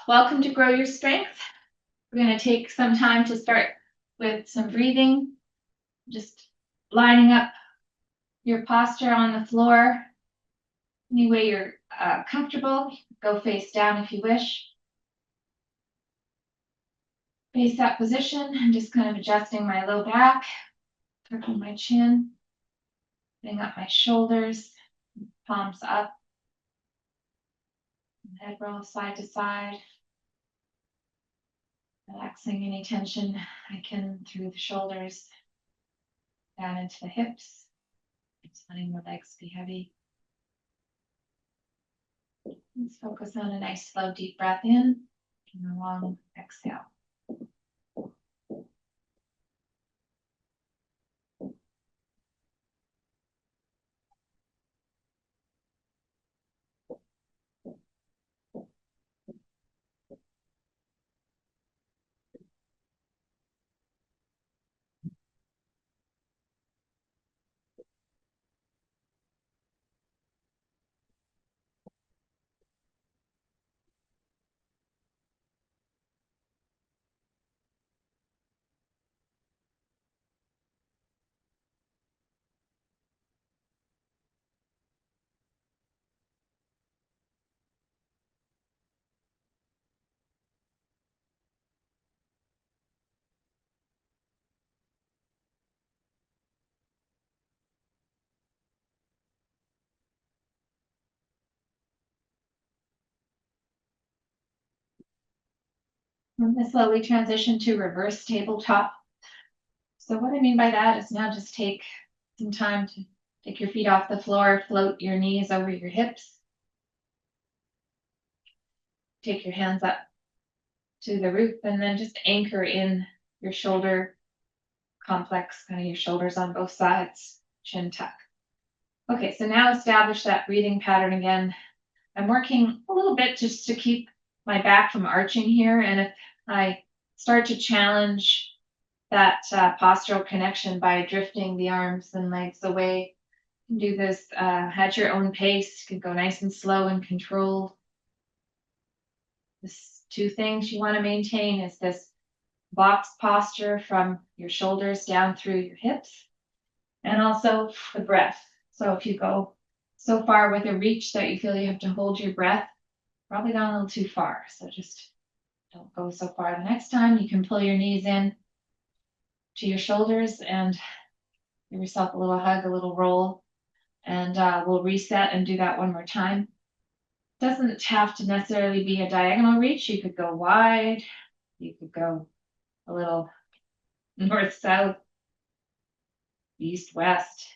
Welcome to Grow Your Strength. We're going to take some time to start with some breathing, just lining up your posture on the floor. Any way you're comfortable, go face down if you wish. Face that position. I'm just kind of adjusting my low back, tucking my chin, getting up my shoulders, palms up, head roll side to side. Relaxing any tension I can through the shoulders, down into the hips. Just letting the legs be heavy. Let's focus on a nice slow deep breath in and a long exhale. I'm going to slowly transition to reverse tabletop. So what I mean by that is now just take some time to take your feet off the floor, float your knees over your hips. Take your hands up to the roof and then just anchor in your shoulder complex, kind of your shoulders on both sides, chin tuck. Okay, so now establish that breathing pattern again. I'm working a little bit just to keep my back from arching here. And if I start to challenge that postural connection by drifting the arms and legs away, you can do this at your own pace. You can go nice and slow and controlled. This two things you want to maintain is this box posture from your shoulders down through your hips, and also the breath. So if you go so far with a reach that you feel you have to hold your breath, probably gone a little too far. So just don't go so far. The next time you can pull your knees in to your shoulders and give yourself a little hug, a little roll, and we'll reset and do that one more time. Doesn't have to necessarily be a diagonal reach. You could go wide. You could go a little north-south, east-west.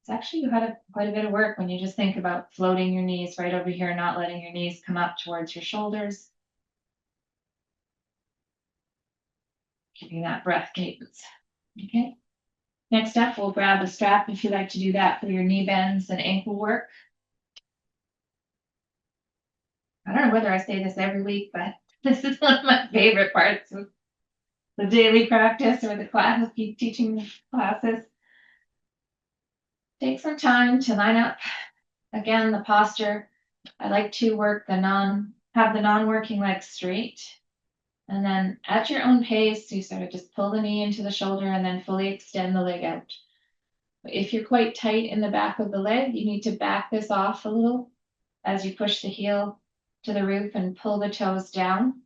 It's actually quite a bit of work when you just think about floating your knees right over here, not letting your knees come up towards your shoulders. Keeping that breath cadence. Okay. Next up, we'll grab a strap if you like to do that for your knee bends and ankle work. I don't know whether I say this every week, but this is one of my favorite parts of the daily practice or the class, keep teaching classes. Take some time to line up, again, the posture. I like to work have the non-working legs straight. And then at your own pace, you sort of just pull the knee into the shoulder and then fully extend the leg out. If you're quite tight in the back of the leg, you need to back this off a little as you push the heel to the roof and pull the toes down.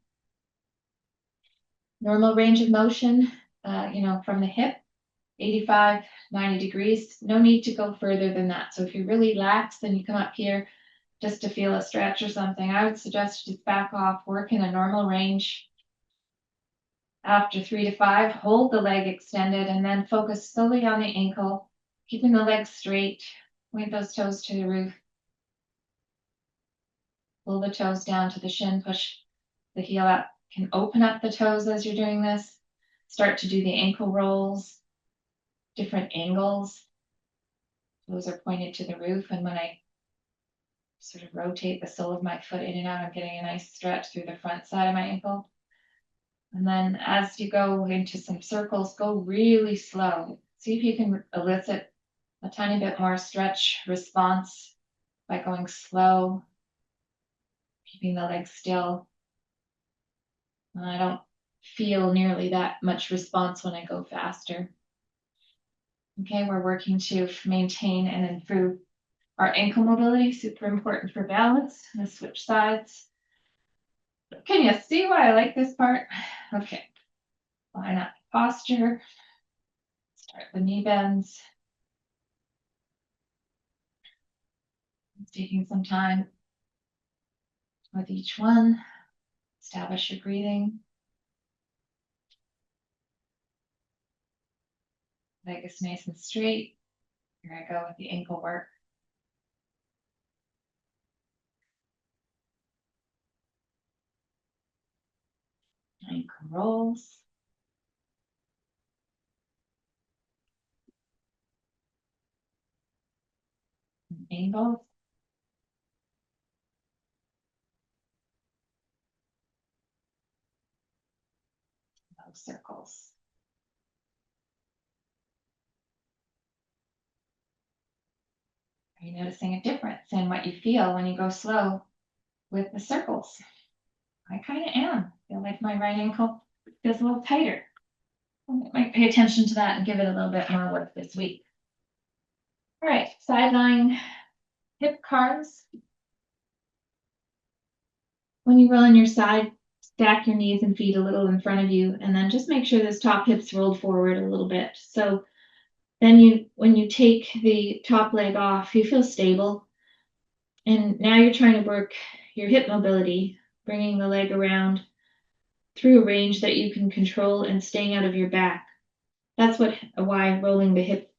Normal range of motion, from the hip, 85, 90 degrees. No need to go further than that. So if you're really lax, then you come up here just to feel a stretch or something. I would suggest just back off, work in a normal range. After 3 to 5, hold the leg extended and then focus solely on the ankle, keeping the legs straight, point those toes to the roof. Pull the toes down to the shin, push the heel up. You can open up the toes as you're doing this. Start to do the ankle rolls, different angles. Toes are pointed to the roof, and when I sort of rotate the sole of my foot in and out, I'm getting a nice stretch through the front side of my ankle. And then as you go into some circles, go really slow. See if you can elicit a tiny bit more stretch response by going slow keeping the legs still. And I don't feel nearly that much response when I go faster. Okay, we're working to maintain and improve our ankle mobility, super important for balance. Let's switch sides. Can you see why I like this part? Okay, line up posture. Start the knee bends. Taking some time with each one. Establish your breathing. Leg is nice and straight. Here I go with the ankle work. Ankle rolls. Angles. Those circles. Are you noticing a difference in what you feel when you go slow with the circles? I kind of am. I feel like my right ankle feels a little tighter. I might pay attention to that and give it a little bit more work this week. All right, sideline hip carves. When you roll on your side, stack your knees and feet a little in front of you, and then just make sure this top hip's rolled forward a little bit. So then when you take the top leg off, you feel stable. And now you're trying to work your hip mobility, bringing the leg around through a range that you can control and staying out of your back. That's why rolling the hip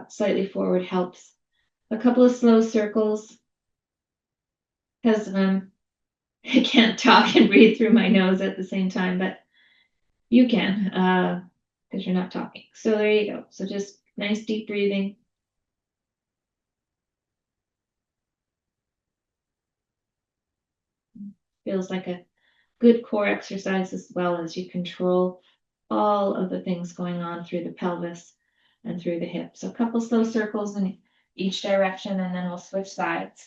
slightly forward helps. A couple of slow circles, because I can't talk and breathe through my nose at the same time, but you can, because you're not talking. So there you go. So just nice deep breathing. Feels like a good core exercise as well as you control all of the things going on through the pelvis and through the hips. So a couple slow circles in each direction, and then we'll switch sides.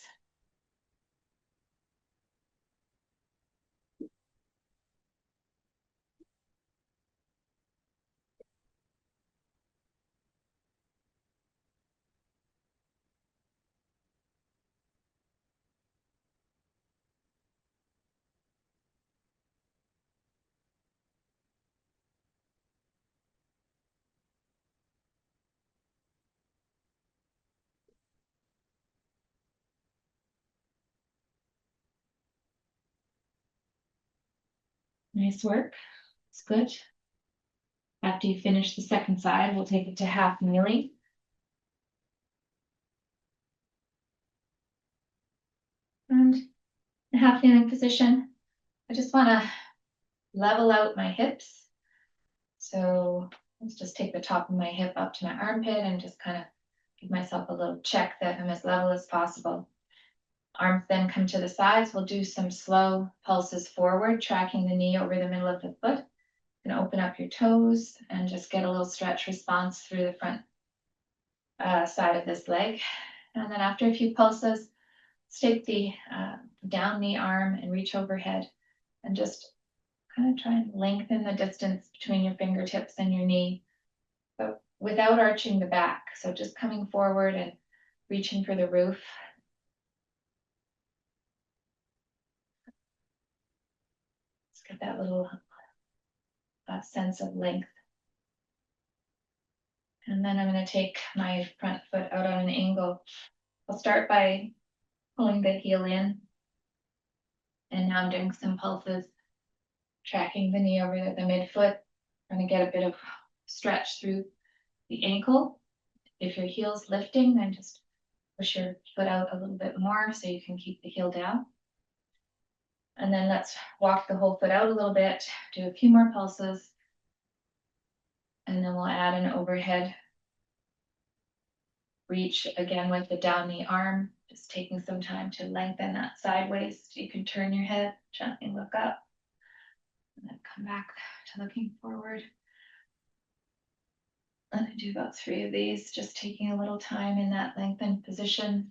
Nice work. It's good. After you finish the second side, we'll take it to half kneeling. And the half kneeling position, I just want to level out my hips. So let's just take the top of my hip up to my armpit and just kind of give myself a little check that I'm as level as possible. Arms then come to the sides. We'll do some slow pulses forward, tracking the knee over the middle of the foot. And open up your toes and just get a little stretch response through the front side of this leg. And then after a few pulses, let's take the down knee arm and reach overhead and just kind of try and lengthen the distance between your fingertips and your knee, but without arching the back. So just coming forward and reaching for the roof. Let's get that little sense of length. And then I'm going to take my front foot out on an angle. I'll start by pulling the heel in. And now I'm doing some pulses, tracking the knee over the midfoot. I'm going to get a bit of stretch through the ankle. If your heel's lifting, then just push your foot out a little bit more so you can keep the heel down. And then let's walk the whole foot out a little bit, do a few more pulses. And then we'll add an overhead reach again with the down knee arm, just taking some time to lengthen that sideways so you can turn your head, gently look up, and then come back to looking forward. And I do about 3 of these, just taking a little time in that lengthened position.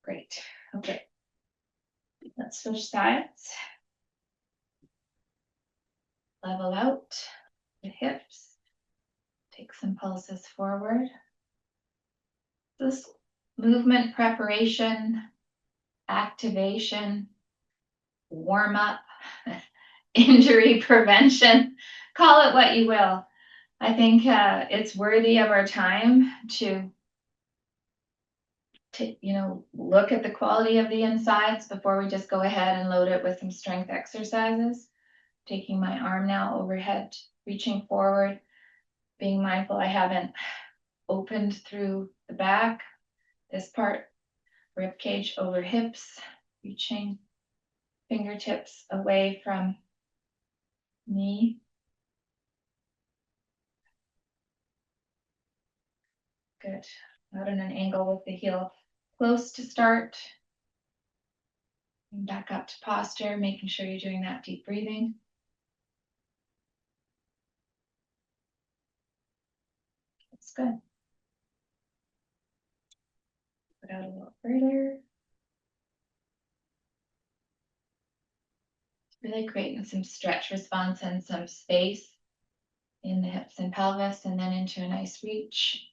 Great. Okay. Let's switch sides. Level out the hips. Take some pulses forward. This movement preparation, activation, warm up, injury prevention, call it what you will. I think it's worthy of our time to look at the quality of the insides before we just go ahead and load it with some strength exercises. Taking my arm now overhead, reaching forward, being mindful I haven't opened through the back, this part, rib cage over hips, reaching fingertips away from knee. Good. Out in an angle with the heel close to start. And back up to posture, making sure you're doing that deep breathing. That's good. Put out a little further. Really creating some stretch response and some space in the hips and pelvis, and then into a nice reach.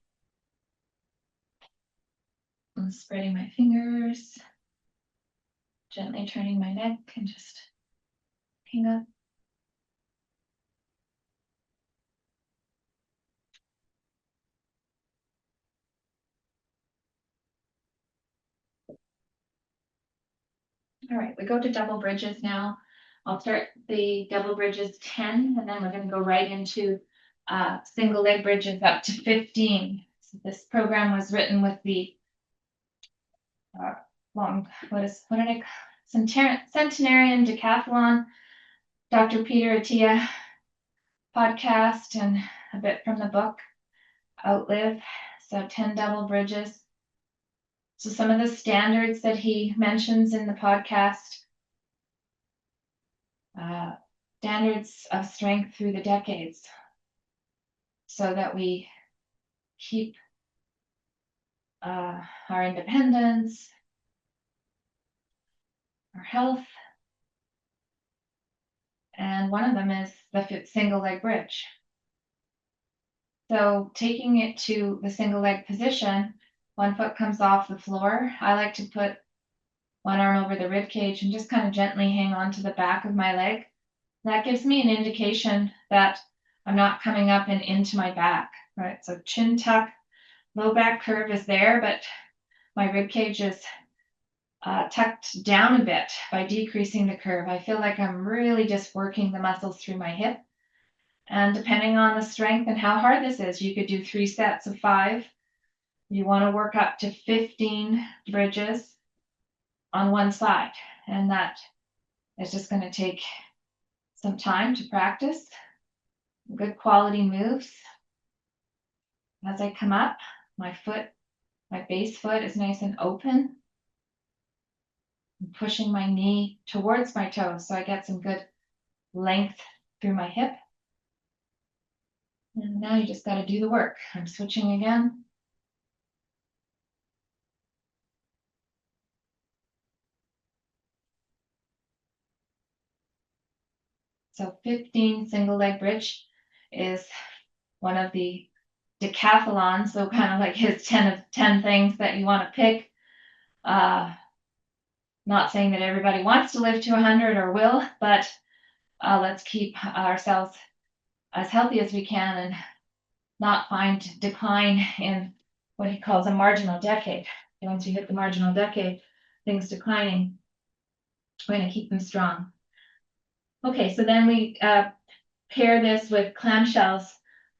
And spreading my fingers, gently turning my neck and just looking up. All right, we go to double bridges now. I'll start the double bridges 10, and then we're going to go right into single leg bridges up to 15. So this program was written with the Centenarian Decathlon, Dr. Peter Attia podcast, and a bit from the book Outlive. So 10 double bridges. So some of the standards that he mentions in the podcast, standards of strength through the decades, so that we keep our independence, our health, and one of them is the single leg bridge. So taking it to the single leg position, one foot comes off the floor. I like to put one arm over the rib cage and just kind of gently hang on to the back of my leg. That gives me an indication that I'm not coming up and into my back, right? So chin tuck, low back curve is there, but my rib cage is tucked down a bit by decreasing the curve. I feel like I'm really just working the muscles through my hip. And depending on the strength and how hard this is, you could do 3 sets of 5. You want to work up to 15 bridges on one side. And that is just going to take some time to practice. Good quality moves. As I come up, my base foot is nice and open. I'm pushing my knee towards my toes so I get some good length through my hip. And now you just got to do the work. I'm switching again. So 15 single leg bridge is one of the decathlons. So kind of like his 10 things that you want to pick. Not saying that everybody wants to live to 100 or will, but let's keep ourselves as healthy as we can and not find decline in what he calls a marginal decade. Once you hit the marginal decade, things declining, we're going to keep them strong. Okay, so then we pair this with clamshells,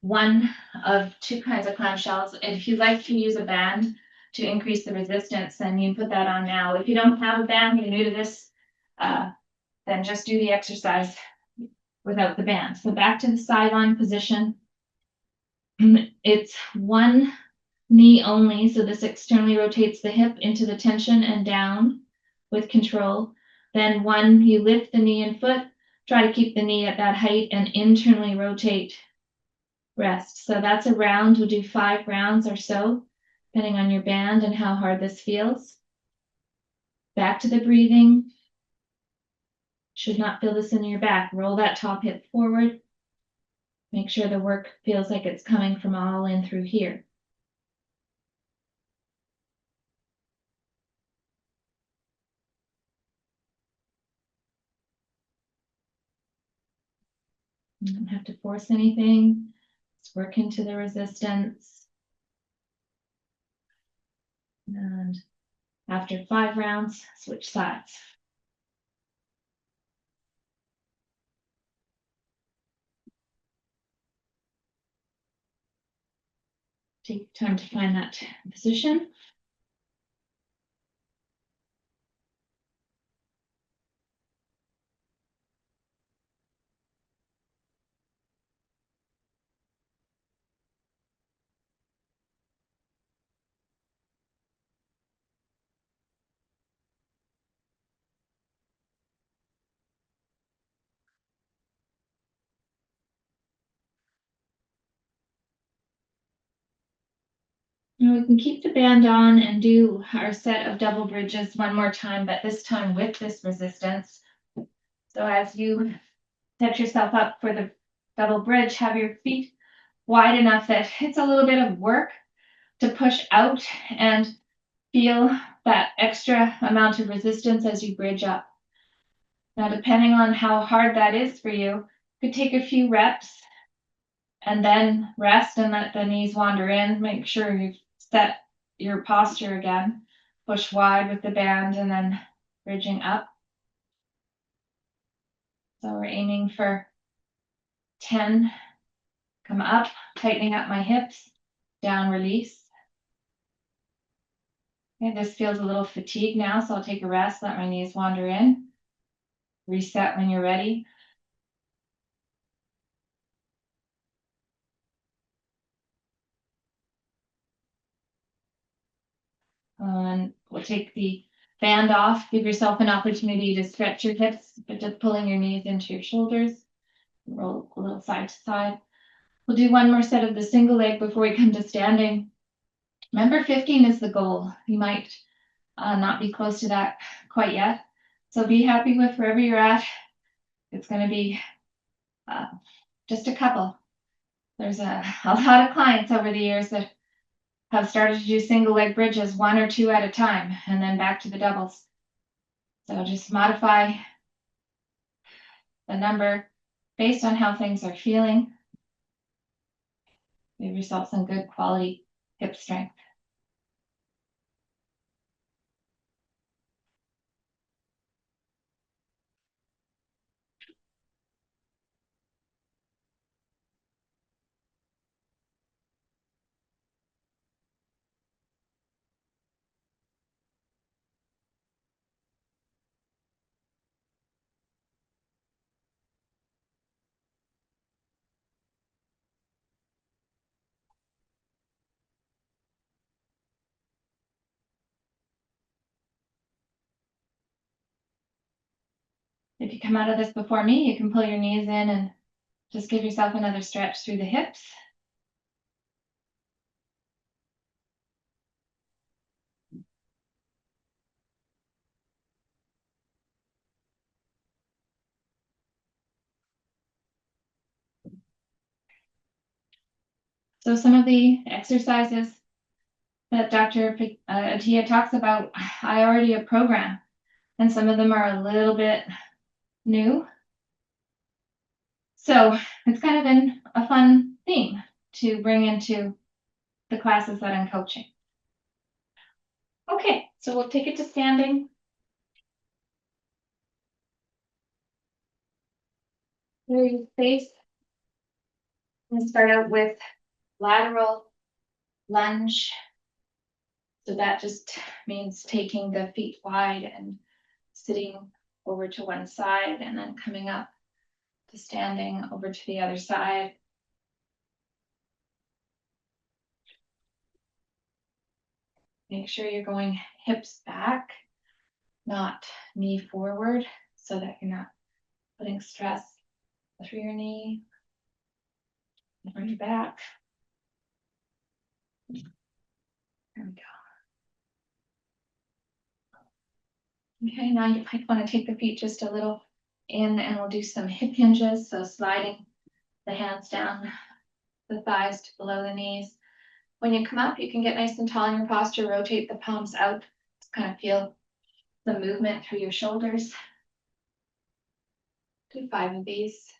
one of 2 kinds of clamshells. If you like to use a band to increase the resistance, then you can put that on now. If you don't have a band, you're new to this, then just do the exercise without the band. So back to the sideline position. It's one knee only, so this externally rotates the hip into the tension and down with control. Then one, you lift the knee and foot, try to keep the knee at that height and internally rotate, rest. So that's a round. We'll do 5 rounds or so, depending on your band and how hard this feels. Back to the breathing. Should not feel this in your back. Roll that top hip forward. Make sure the work feels like it's coming from all in through here. You don't have to force anything. Just work into the resistance. And after 5 rounds, switch sides. Take time to find that position. Now we can keep the band on and do our set of double bridges one more time, but this time with this resistance. So as you set yourself up for the double bridge, have your feet wide enough that it's a little bit of work to push out and feel that extra amount of resistance as you bridge up. Now, depending on how hard that is for you, you could take a few reps and then rest and let the knees wander in. Make sure you've set your posture again. Push wide with the band and then bridging up. So we're aiming for 10. Come up, tightening up my hips, down, release. Okay, this feels a little fatigued now, so I'll take a rest, let my knees wander in. Reset when you're ready. And we'll take the band off. Give yourself an opportunity to stretch your hips, but just pulling your knees into your shoulders. Roll a little side to side. We'll do one more set of the single leg before we come to standing. Remember, 15 is the goal. You might not be close to that quite yet. So be happy with wherever you're at. It's going to be just a couple. There's a lot of clients over the years that have started to do single leg bridges 1 or 2 at a time and then back to the doubles. So just modify the number based on how things are feeling. Give yourself some good quality hip strength. If you come out of this before me, you can pull your knees in and just give yourself another stretch through the hips. So some of the exercises that Dr. Attia talks about, I already have programmed, and some of them are a little bit new. So it's kind of been a fun theme to bring into the classes that I'm coaching. Okay, so we'll take it to standing. Here you face. And start out with lateral lunge. So that just means taking the feet wide and sitting over to one side and then coming up to standing over to the other side. Make sure you're going hips back, not knee forward, so that you're not putting stress through your knee or your back. There we go. Okay, now you might want to take the feet just a little in, and we'll do some hip hinges. So sliding the hands down the thighs to below the knees. When you come up, you can get nice and tall in your posture, rotate the palms out, just kind of feel the movement through your shoulders. Do 5 of these.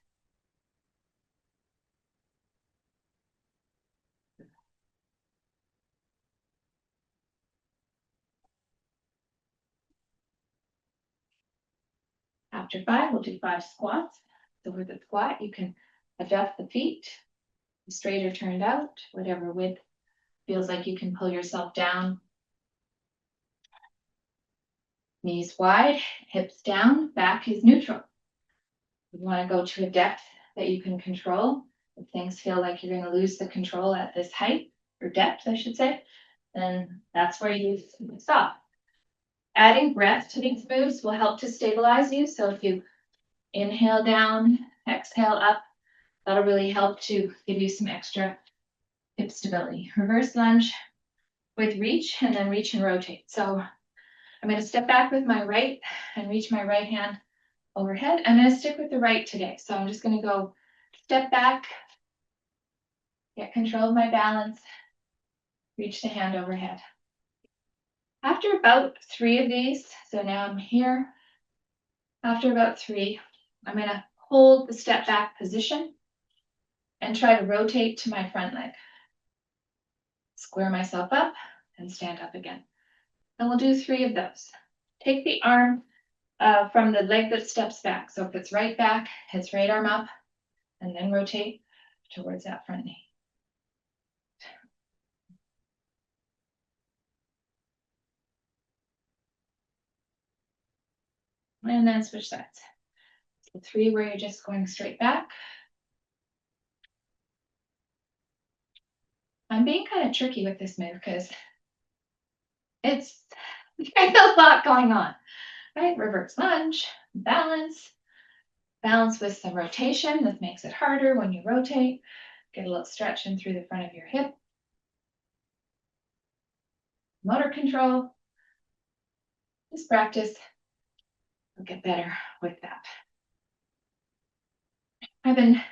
After 5, we'll do 5 squats. So with the squat, you can adjust the feet, straight or turned out, whatever width feels like you can pull yourself down. Knees wide, hips down, back is neutral. You want to go to a depth that you can control. If things feel like you're going to lose the control at this height, or depth, I should say, then that's where you stop. Adding breath to these moves will help to stabilize you. So if you inhale down, exhale up, that'll really help to give you some extra hip stability. Reverse lunge with reach, and then reach and rotate. So I'm going to step back with my right and reach my right hand overhead. I'm going to stick with the right today. So I'm just going to go step back, get control of my balance, reach the hand overhead. After about 3 of these, so now I'm here. After about 3, I'm going to hold the step back position and try to rotate to my front leg. Square myself up and stand up again. And we'll do 3 of those. Take the arm from the leg that steps back. So if it's right back, it's right arm up, and then rotate towards that front knee. And then switch sides. So 3 where you're just going straight back. I'm being kind of tricky with this move because there's a lot going on, right? Reverse lunge, balance with some rotation. This makes it harder when you rotate. Get a little stretch in through the front of your hip. Motor control. Just practice. You'll get better with that. I've been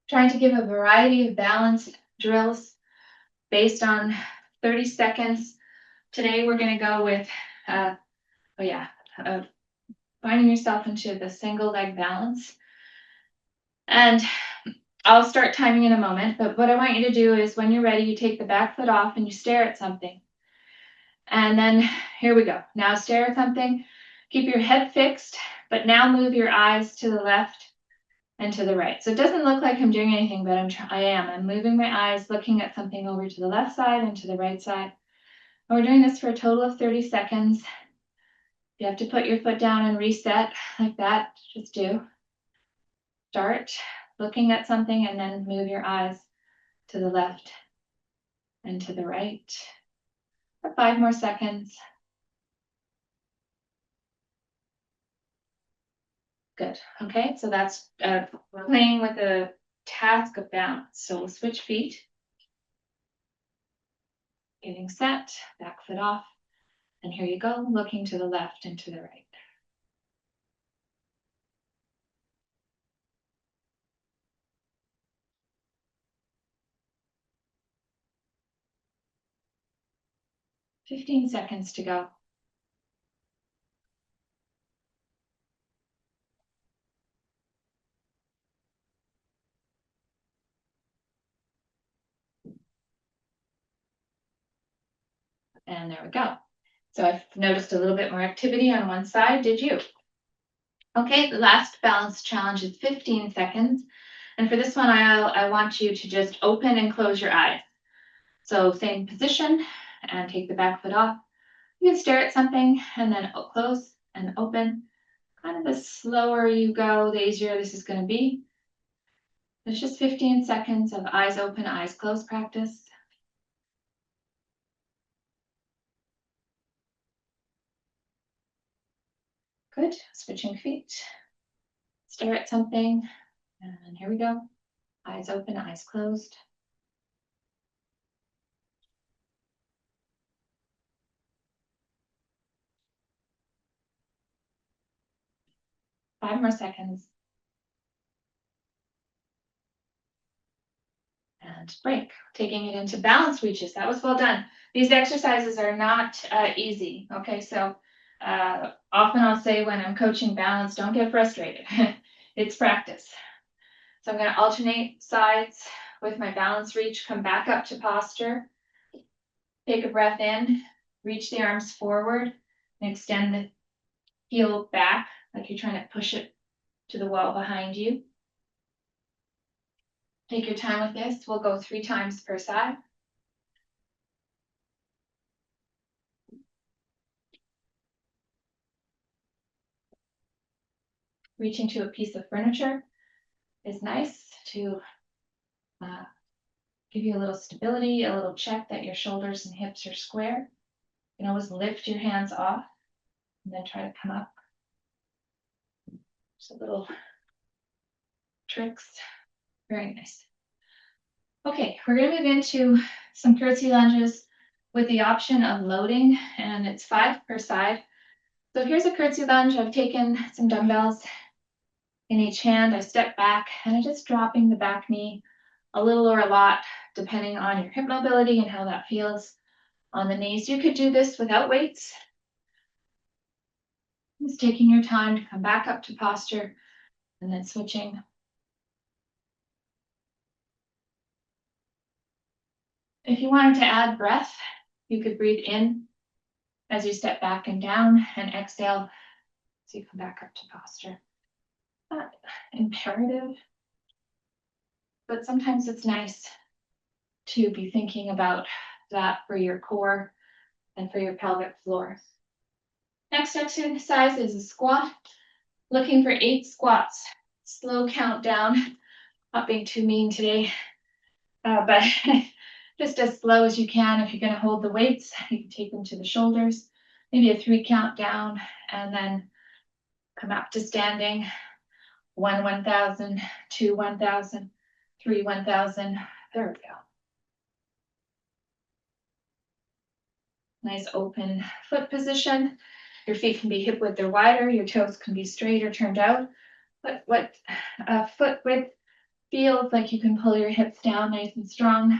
trying to give a variety of balance drills based on 30 seconds. Today we're going to go with, finding yourself into the single leg balance. And I'll start timing in a moment, but what I want you to do is when you're ready, you take the back foot off and you stare at something. And then here we go. Now stare at something, keep your head fixed, but now move your eyes to the left and to the right. So it doesn't look like I'm doing anything, but I'm moving my eyes, looking at something over to the left side and to the right side. And we're doing this for a total of 30 seconds. You have to put your foot down and reset like that. Just do. Start looking at something and then move your eyes to the left and to the right. For 5 more seconds. Good. Okay, so that's playing with the task of balance. So we'll switch feet. Getting set, back foot off. And here you go, looking to the left and to the right. "15 seconds to go. And there we go. So I've noticed a little bit more activity on one side. Did you? Okay, the last balance challenge is 15 seconds. And for this one, I want you to just open and close your eyes. So same position and take the back foot off. You can stare at something and then close and open. Kind of the slower you go, the easier this is going to be. It's just 15 seconds of eyes open, eyes closed practice. Good. Switching feet. Stare at something. And here we go. Eyes open, eyes closed. 5 more seconds. And break, taking it into balance reaches. That was well done. These exercises are not easy. Okay, so often I'll say when I'm coaching balance, don't get frustrated. It's practice. So I'm going to alternate sides with my balance reach, come back up to posture. Take a breath in, reach the arms forward, and extend the heel back like you're trying to push it to the wall behind you. Take your time with this. We'll go 3 times per side. Reaching to a piece of furniture is nice to give you a little stability, a little check that your shoulders and hips are square. You can always lift your hands off and then try to come up. Just a little tricks. Very nice. Okay, we're going to move into some curtsy lunges with the option of loading, and it's 5 per side. So here's a curtsy lunge. I've taken some dumbbells in each hand. I step back and I'm just dropping the back knee a little or a lot, depending on your hip mobility and how that feels on the knees. You could do this without weights. Just taking your time to come back up to posture and then switching. If you wanted to add breath, you could breathe in as you step back and down, and exhale as you come back up to posture. Not imperative, but sometimes it's nice to be thinking about that for your core and for your pelvic floor. Next exercise is a squat. Looking for 8 squats. Slow count down. Not being too mean today, but just as slow as you can. If you're going to hold the weights, you can take them to the shoulders. Maybe a 3 count down, and then come up to standing. 1, 1,000, 2, 1,000, 3, 1,000. There we go. Nice open foot position. Your feet can be hip width or wider. Your toes can be straight or turned out. But what foot width feels like, you can pull your hips down nice and strong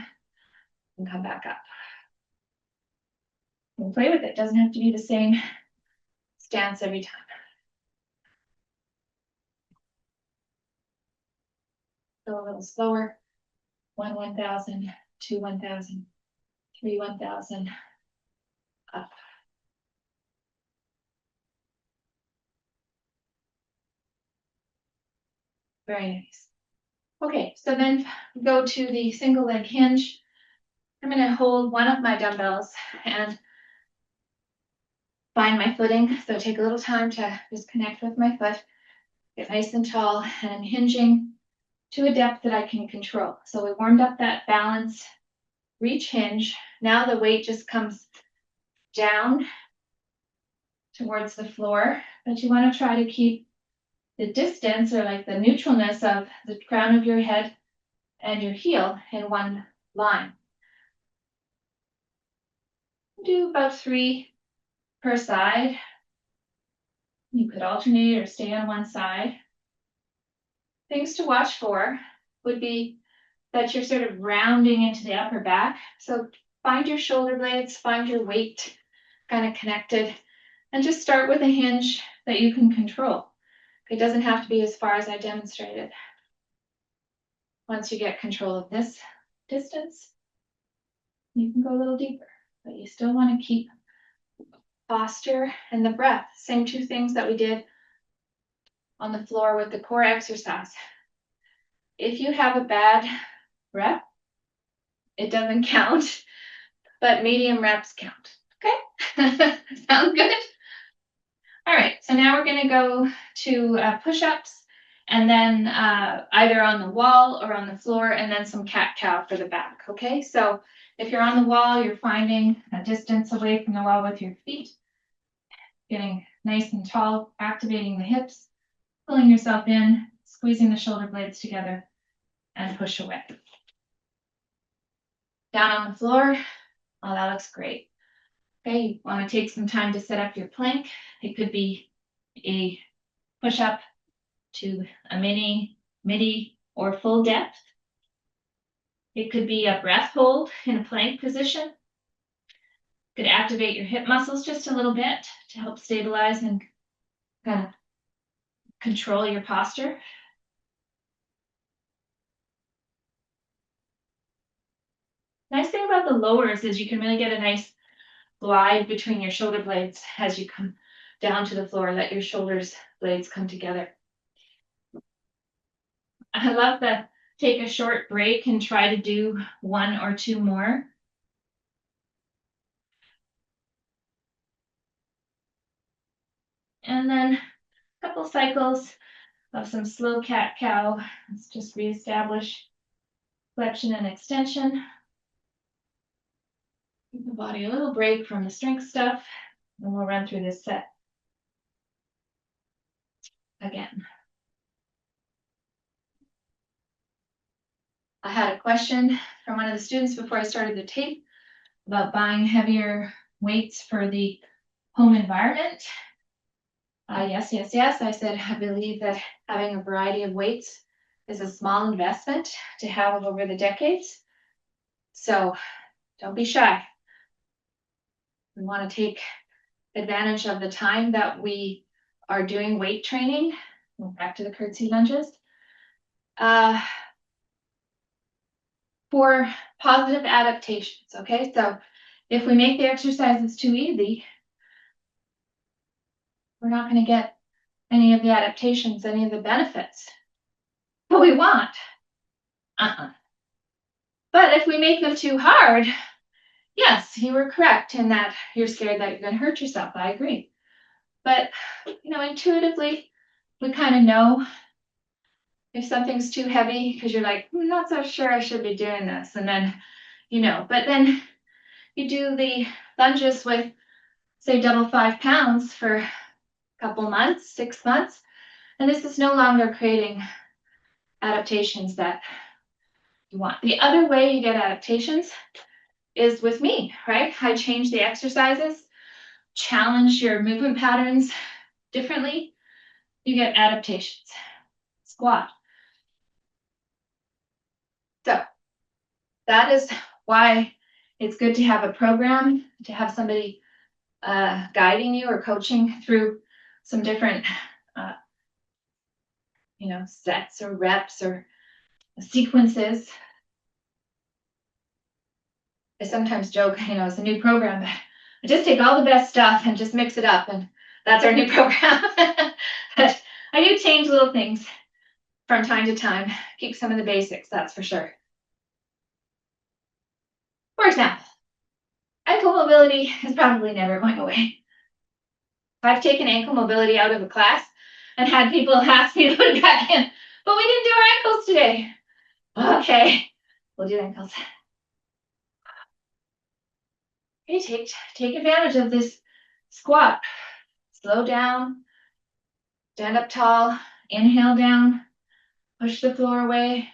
and come back up. You can play with it. Doesn't have to be the same stance every time. Go a little slower. 1, 1,000, 2, 1,000, 3, 1,000, up. Very nice. Okay, so then go to the single leg hinge. I'm going to hold one of my dumbbells and find my footing. So take a little time to just connect with my foot, get nice and tall, and I'm hinging to a depth that I can control. So we warmed up that balance, reach hinge. Now the weight just comes down towards the floor, but you want to try to keep the distance, or like the neutralness of the crown of your head and your heel in one line. Do about 3 per side. You could alternate or stay on one side. Things to watch for would be that you're sort of rounding into the upper back. So find your shoulder blades, find your weight kind of connected, and just start with a hinge that you can control. It doesn't have to be as far as I demonstrated. Once you get control of this distance, you can go a little deeper, but you still want to keep posture and the breath. Same 2 things that we did on the floor with the core exercise. If you have a bad rep, it doesn't count, but medium reps count. Okay, sound good? All right, so now we're going to go to push-ups, and then either on the wall or on the floor, and then some cat-cow for the back. Okay, so if you're on the wall, you're finding a distance away from the wall with your feet, getting nice and tall, activating the hips, pulling yourself in, squeezing the shoulder blades together, and push away. Down on the floor. Oh, that looks great. Okay, you want to take some time to set up your plank. It could be a push-up to a midi, or full depth. It could be a breath hold in a plank position. Could activate your hip muscles just a little bit to help stabilize and kind of control your posture. Nice thing about the lowers is you can really get a nice glide between your shoulder blades as you come down to the floor. Let your shoulders blades come together. I love the take a short break and try to do 1 or 2 more. And then a couple cycles of some slow cat-cow. Let's just reestablish flexion and extension. Give the body a little break from the strength stuff, and we'll run through this set again. I had a question from one of the students before I started the tape about buying heavier weights for the home environment. Yes. I said, I believe that having a variety of weights is a small investment to have over the decades. So don't be shy. We want to take advantage of the time that we are doing weight training. Back to the curtsy lunges. For positive adaptations, okay? So if we make the exercises too easy, we're not going to get any of the adaptations, any of the benefits that we want. But if we make them too hard, yes, you were correct in that you're scared that you're going to hurt yourself. I agree. But, intuitively, we kind of know if something's too heavy because you're like, I'm not so sure I should be doing this. And then, but then you do the lunges with, say, double 5 pounds for a couple months, 6 months, and this is no longer creating adaptations that you want. The other way you get adaptations is with me, right? I change the exercises, challenge your movement patterns differently, you get adaptations. Squat. So that is why it's good to have a program, to have somebody guiding you or coaching through some different, sets or reps or sequences. I sometimes joke, it's a new program, but I just take all the best stuff and just mix it up, and that's our new program. But I do change little things from time to time, keep some of the basics, that's for sure. For example, ankle mobility is probably never going away. I've taken ankle mobility out of a class and had people ask me to put it back in, but we didn't do our ankles today. Okay, we'll do ankles. Okay, take advantage of this squat. Slow down, stand up tall, inhale down, push the floor away,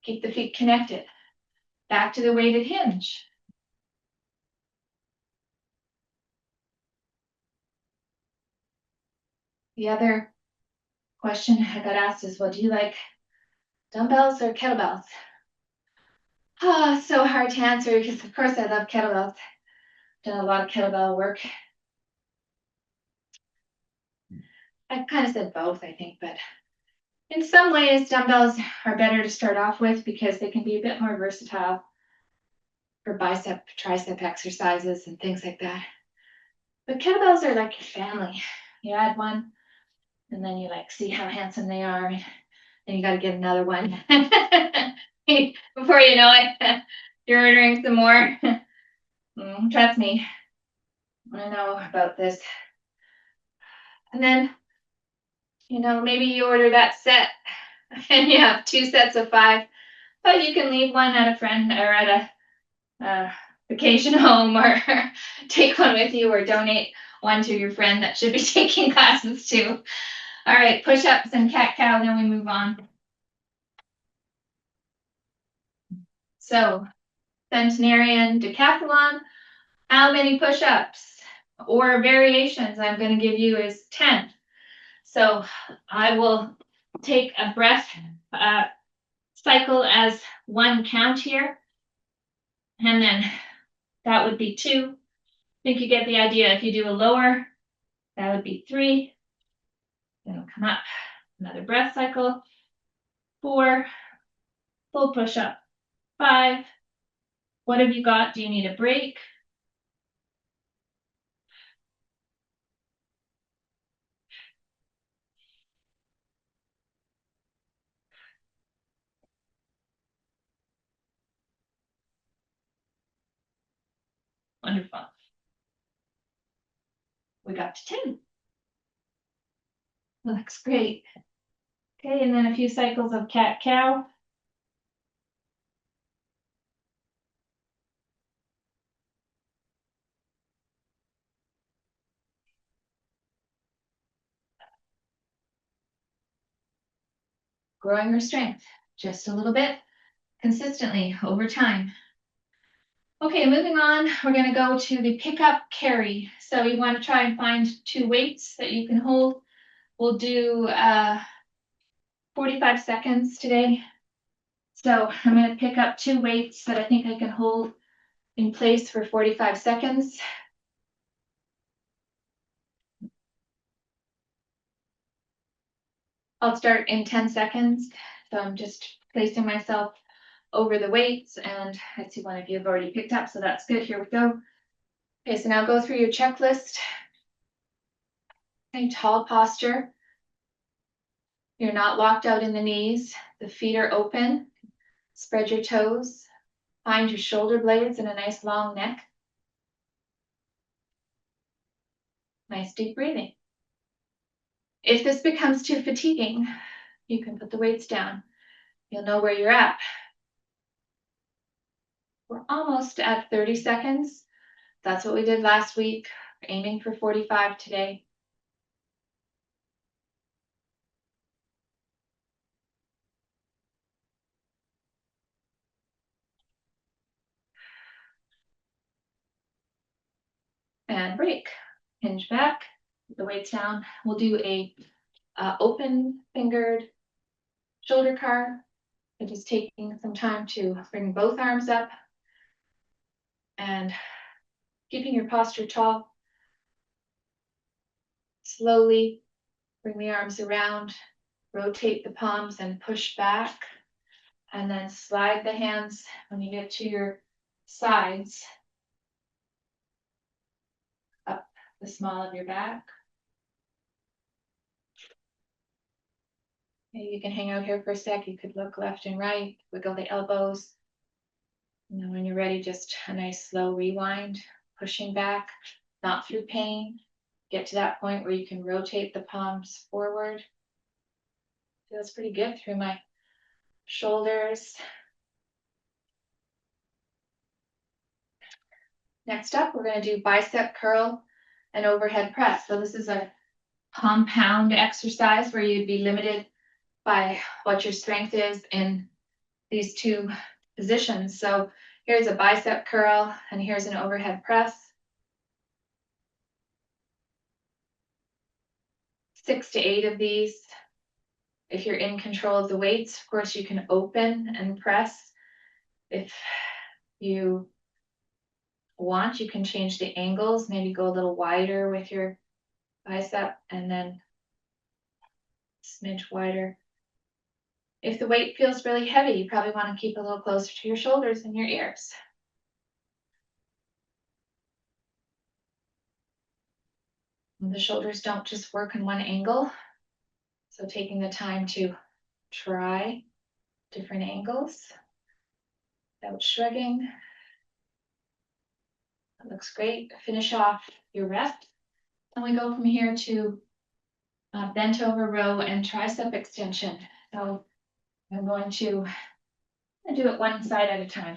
keep the feet connected. Back to the weighted hinge. The other question I got asked is, well, do you like dumbbells or kettlebells? So hard to answer because, of course, I love kettlebells. Done a lot of kettlebell work. I kind of said both, I think, but in some ways, dumbbells are better to start off with because they can be a bit more versatile for bicep, tricep exercises and things like that. But kettlebells are like your family. You add one, and then you see how handsome they are, and then you got to get another one. Before you know it, you're ordering some more. Trust me, I know about this. And then, maybe you order that set and you have 2 sets of 5, but you can leave one at a friend or at a vacation home, or take one with you, or donate one to your friend that should be taking classes too. All right, push-ups and cat-cow, then we move on. So, centenarian decathlon, how many push-ups or variations I'm going to give you is 10. So I will take a breath cycle as 1 count here. And then that would be 2. I think you get the idea. If you do a lower, that would be 3. Then it'll come up. Another breath cycle. 4. Full push up. 5. What have you got? Do you need a break? Wonderful. We got to 10. Looks great. Okay, and then a few cycles of cat-cow. Growing your strength just a little bit, consistently over time. Okay, moving on, we're going to go to the pick-up carry. So you want to try and find 2 weights that you can hold. We'll do 45 seconds today. So I'm going to pick up 2 weights that I think I can hold in place for 45 seconds. I'll start in 10 seconds. So I'm just placing myself over the weights, and I see one of you have already picked up, so that's good. Here we go. Okay, so now go through your checklist. Okay, tall posture. You're not locked out in the knees. The feet are open. Spread your toes. Find your shoulder blades and a nice long neck. Nice deep breathing. If this becomes too fatiguing, you can put the weights down. You'll know where you're at. We're almost at 30 seconds. That's what we did last week. We're aiming for 45 today. And break. Hinge back, put the weights down. We'll do a open fingered shoulder car. So just taking some time to bring both arms up and keeping your posture tall. Slowly bring the arms around, rotate the palms and push back, and then slide the hands when you get to your sides up the small of your back. Maybe you can hang out here for a sec. You could look left and right, wiggle the elbows. And then when you're ready, just a nice slow rewind, pushing back, not through pain. Get to that point where you can rotate the palms forward. Feels pretty good through my shoulders. Next up, we're going to do bicep curl and overhead press. So this is a compound exercise where you'd be limited by what your strength is in these 2 positions. So here's a bicep curl and here's an overhead press. 6 to 8 of these. If you're in control of the weights, of course, you can open and press. If you want, you can change the angles, maybe go a little wider with your bicep and then smidge wider. If the weight feels really heavy, you probably want to keep a little closer to your shoulders and your ears. And the shoulders don't just work in one angle. So taking the time to try different angles without shrugging. That looks great. Finish off your rep. And we go from here to bent over row and tricep extension. So I'm going to do it one side at a time.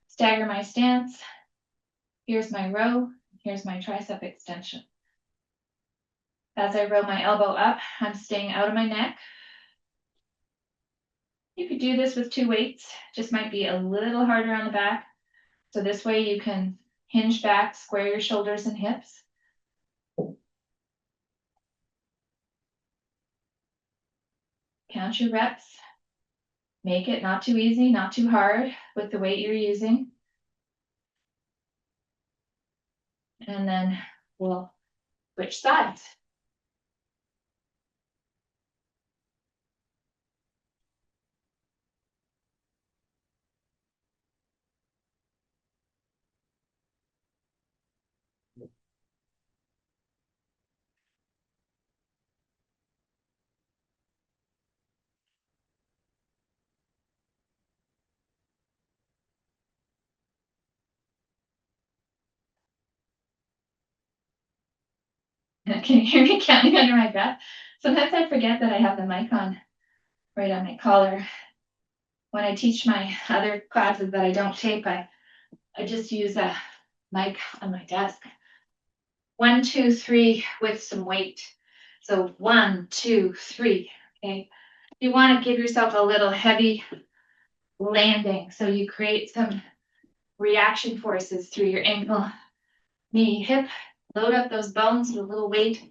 Stagger my stance. Here's my row. Here's my tricep extension. As I roll my elbow up, I'm staying out of my neck. You could do this with 2 weights, just might be a little harder on the back. So this way you can hinge back, square your shoulders and hips. Count your reps. Make it not too easy, not too hard with the weight you're using. And then we'll switch sides. Can you hear me counting under my breath? Sometimes I forget that I have the mic on right on my collar. When I teach my other classes that I don't tape, I just use a mic on my desk. 1, 2, 3 with some weight. So 1, 2, 3. Okay. You want to give yourself a little heavy landing. So you create some reaction forces through your ankle, knee, hip. Load up those bones with a little weight.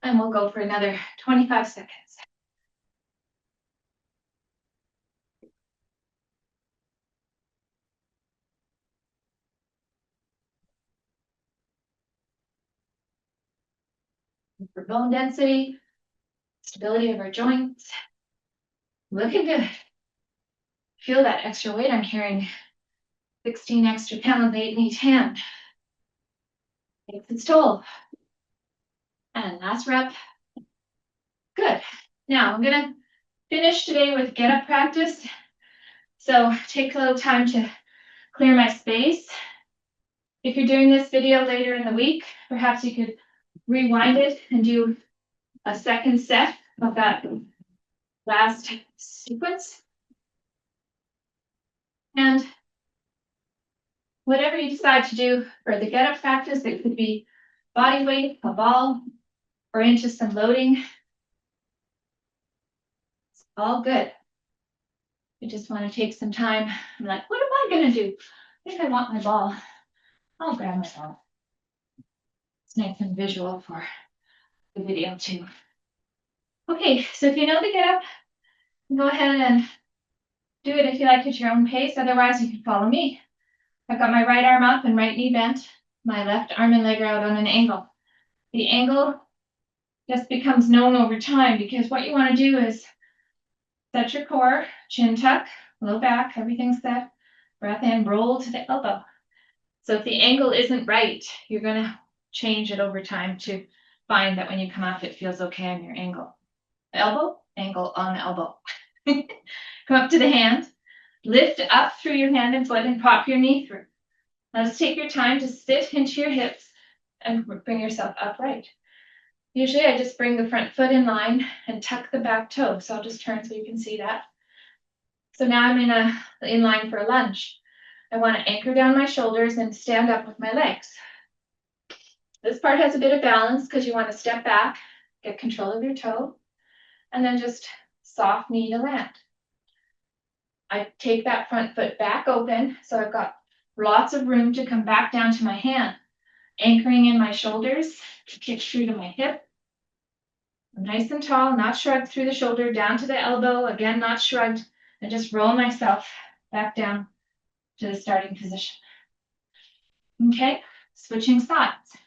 And we'll go for another 25 seconds. For bone density, stability of our joints. Looking good. Feel that extra weight I'm carrying. 16 extra pounds, 8 in each hand. Takes its toll. And last rep. Good. Now I'm gonna finish today with get up practice. So take a little time to clear my space. If you're doing this video later in the week, perhaps you could rewind it and do a second set of that last sequence. And whatever you decide to do for the get up practice, it could be body weight, a ball, or into some loading. It's all good. You just want to take some time. I'm like, what am I going to do? I think I want my ball. I'll grab my ball. It's nice and visual for the video too. Okay, so if you know the get up, go ahead and do it if you like at your own pace. Otherwise, you can follow me. I've got my right arm up and right knee bent. My left arm and leg are out on an angle. The angle just becomes known over time because what you want to do is set your core, chin tuck, low back, everything's set. Breath in, roll to the elbow. So if the angle isn't right, you're going to change it over time to find that when you come up, it feels okay on your angle. Elbow, angle on the elbow. Come up to the hand, lift up through your hand and foot and pop your knee through. Now just take your time to sit into your hips and bring yourself upright. Usually I just bring the front foot in line and tuck the back toe. So I'll just turn so you can see that. So now I'm in line for a lunge. I want to anchor down my shoulders and stand up with my legs. This part has a bit of balance because you want to step back, get control of your toe, and then just soft knee to land. I take that front foot back open, so I've got lots of room to come back down to my hand, anchoring in my shoulders, kick through to my hip. Nice and tall, not shrugged through the shoulder, down to the elbow, again, not shrugged, and just roll myself back down to the starting position. Okay, switching sides.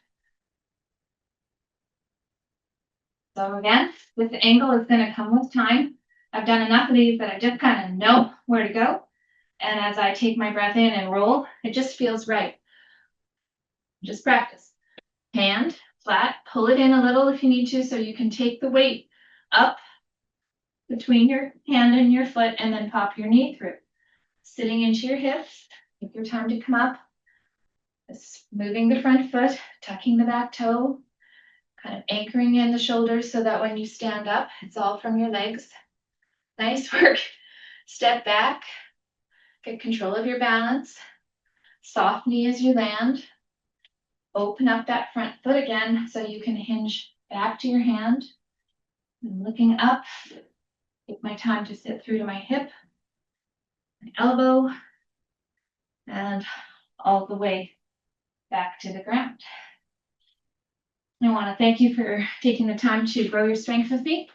So again, this angle is going to come with time. I've done enough of these that I just kind of know where to go. And as I take my breath in and roll, it just feels right. Just practice. Hand flat, pull it in a little if you need to, so you can take the weight up between your hand and your foot and then pop your knee through. Sitting into your hips, take your time to come up. Just moving the front foot, tucking the back toe, kind of anchoring in the shoulders so that when you stand up, it's all from your legs. Nice work. Step back, get control of your balance. Soft knee as you land. Open up that front foot again so you can hinge back to your hand. And looking up, take my time to sit through to my hip, my elbow, and all the way back to the ground. I want to thank you for taking the time to grow your strength with me.